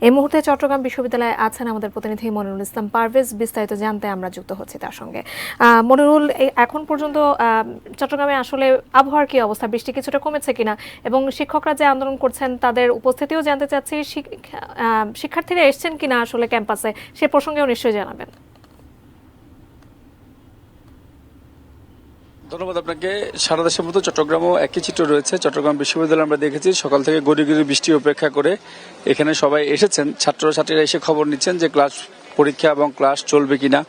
এই মুহূর্তে চট্টগ্রাম বিশ্ববিদ্যালয়ে আছেন আমাদের প্রতিনিধি মনিরুল ইসলাম পারভেজ। বিস্তারিত জানতে আমরা যুক্ত হচ্ছি তার সঙ্গে। মনিরুল, এখন পর্যন্ত চট্টগ্রামে আসলে আবহাওয়ার কি অবস্থা, বৃষ্টি কিছুটা কমেছে কিনা, এবং শিক্ষকরা যে আন্দোলন করছেন তাদের উপস্থিতিও জানতে চাচ্ছি, শিক্ষার্থীরা এসছেন কিনা আসলে ক্যাম্পাসে, সে প্রসঙ্গেও নিশ্চয়ই জানাবেন। ধন্যবাদ আপনাকে। সারা দেশের মতো চট্টগ্রামও একই চিত্র রয়েছে। চট্টগ্রাম বিশ্ববিদ্যালয়ে আমরা দেখেছি সকাল থেকে গড়ি গড়ি বৃষ্টি উপেক্ষা করে এখানে সবাই এসেছেন। ছাত্রছাত্রীরা এসে খবর নিচ্ছেন যে ক্লাস পরীক্ষা এবং ক্লাস চলবে কিনা।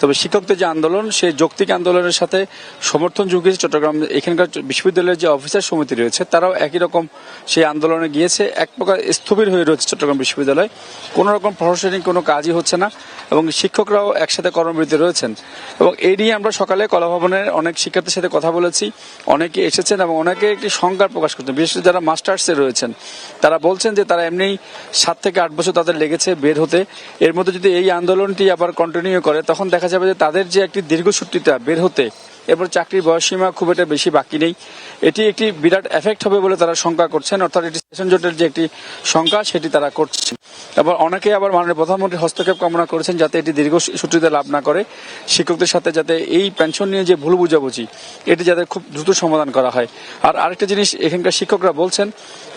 তবে শিক্ষকদের যে আন্দোলন, সেই যৌক্তিক আন্দোলনের সাথে সমর্থন জুগিয়েছে চট্টগ্রাম এখানকার বিশ্ববিদ্যালয়ের যে অফিসার সমিতি রয়েছে, তারাও একই রকম সেই আন্দোলনে গিয়েছে। এক প্রকার স্থবির হয়ে রয়েছে চট্টগ্রাম বিশ্ববিদ্যালয়, কোনো রকম প্রশাসনিক কোনো কাজই হচ্ছে না এবং শিক্ষকরাও একসাথে কর্মবিরতি রয়েছেন। এবং এই নিয়ে আমরা সকালে কলাভবনের অনেক শিক্ষার্থীর সাথে কথা বলেছি, অনেকে এসেছেন এবং অনেকে একটি শঙ্কা প্রকাশ করছেন। বিশেষ করে যারা মাস্টার্সে রয়েছেন তারা বলছেন যে তারা এমনি 7 থেকে 8 বছর তাদের লেগেছে বের হতে। এর মধ্যে যদি এই আন্দোলনটি আবার কন্টিনিউ করে তখন দেখা যাবে যে তাদের যে একটি দীর্ঘসূত্রিতা বের হতে, এরপর চাকরির বয়সসীমা খুব একটা বেশি বাকি নেই, এটি একটি বিরাট এফেক্ট হবে বলে তারা শঙ্কা করছেন। অর্থাৎ এটি সেশন জটের যে একটি শঙ্কা সেটি তারা করছেন। এবার অনেকে আবার মাননীয় প্রধানমন্ত্রীর হস্তক্ষেপ কামনা করেছেন যাতে এটি দীর্ঘসূত্রিতা লাভ না করে, শিক্ষকদের সাথে যাতে এই পেনশন নিয়ে যে ভুল বুঝাবুঝি এটি যাতে খুব দ্রুত সমাধান করা হয়। আর আরেকটা জিনিস এখানকার শিক্ষকরা বলছেন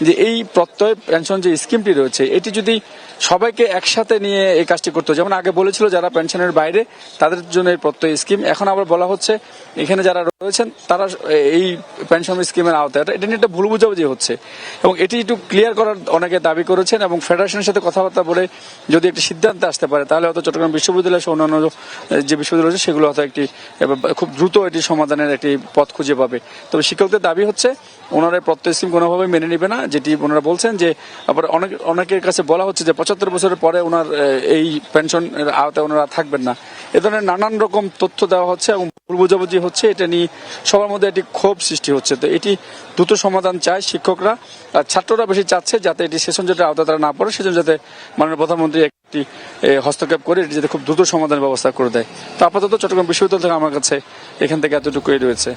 যে এই প্রত্যয় পেনশন যে স্কিমটি রয়েছে এটি যদি সবাইকে একসাথে নিয়ে এই কাজটি করতে হয়, যেমন আগে বলেছিল যারা পেনশনের বাইরে তাদের জন্য এই প্রত্যয় স্কিম, এখন আবার বলা হচ্ছে এখানে যারা রয়েছেন তারা এই পেনশন স্কিমের আওতায়। এটা নিয়ে একটা ভুল বুঝাবুঝি হচ্ছে এবং এটি একটু ক্লিয়ার করার অনেকে দাবি করেছেন এবং ফেডারেশনের সাথে কথাবার্তা বলে যদি একটি সিদ্ধান্তে আসতে পারে তাহলে হয়তো চট্টগ্রাম বিশ্ববিদ্যালয় সহ অন্যান্য যে বিশ্ববিদ্যালয় রয়েছে সেগুলো হয়তো একটি খুব দ্রুত এটি সমাধানের একটি পথ খুঁজে পাবে। তবে শিক্ষকদের দাবি হচ্ছে ওনারা প্রত্যয় স্কিম কোনোভাবেই মেনে নেবে না, যেটি ওনারা বলছেন যে আবার অনেকের কাছে বলা হচ্ছে যে 75 বছরের পরে ওনার এই পেনশনের আওতায় ওনারা থাকবেন না। এ ধরনের নানান রকম তথ্য দেওয়া হচ্ছে এবং ভুল বোঝাবুঝি হচ্ছে, এটা নিয়ে সবার মধ্যে একটি ক্ষোভ সৃষ্টি হচ্ছে। তো এটি দ্রুত সমাধান চায় শিক্ষকরা, আর ছাত্ররা বেশি চাচ্ছে যাতে এটি সেশন জটের আওতায় তারা না পড়ে, সেজন্য যাতে মাননীয় প্রধানমন্ত্রী একটি হস্তক্ষেপ করে এটি যাতে খুব দ্রুত সমাধানের ব্যবস্থা করে দেয়। তো আপাতত চট্টগ্রাম বিশ্ববিদ্যালয় থেকে আমার কাছে এখান থেকে এতটুকুই রয়েছে।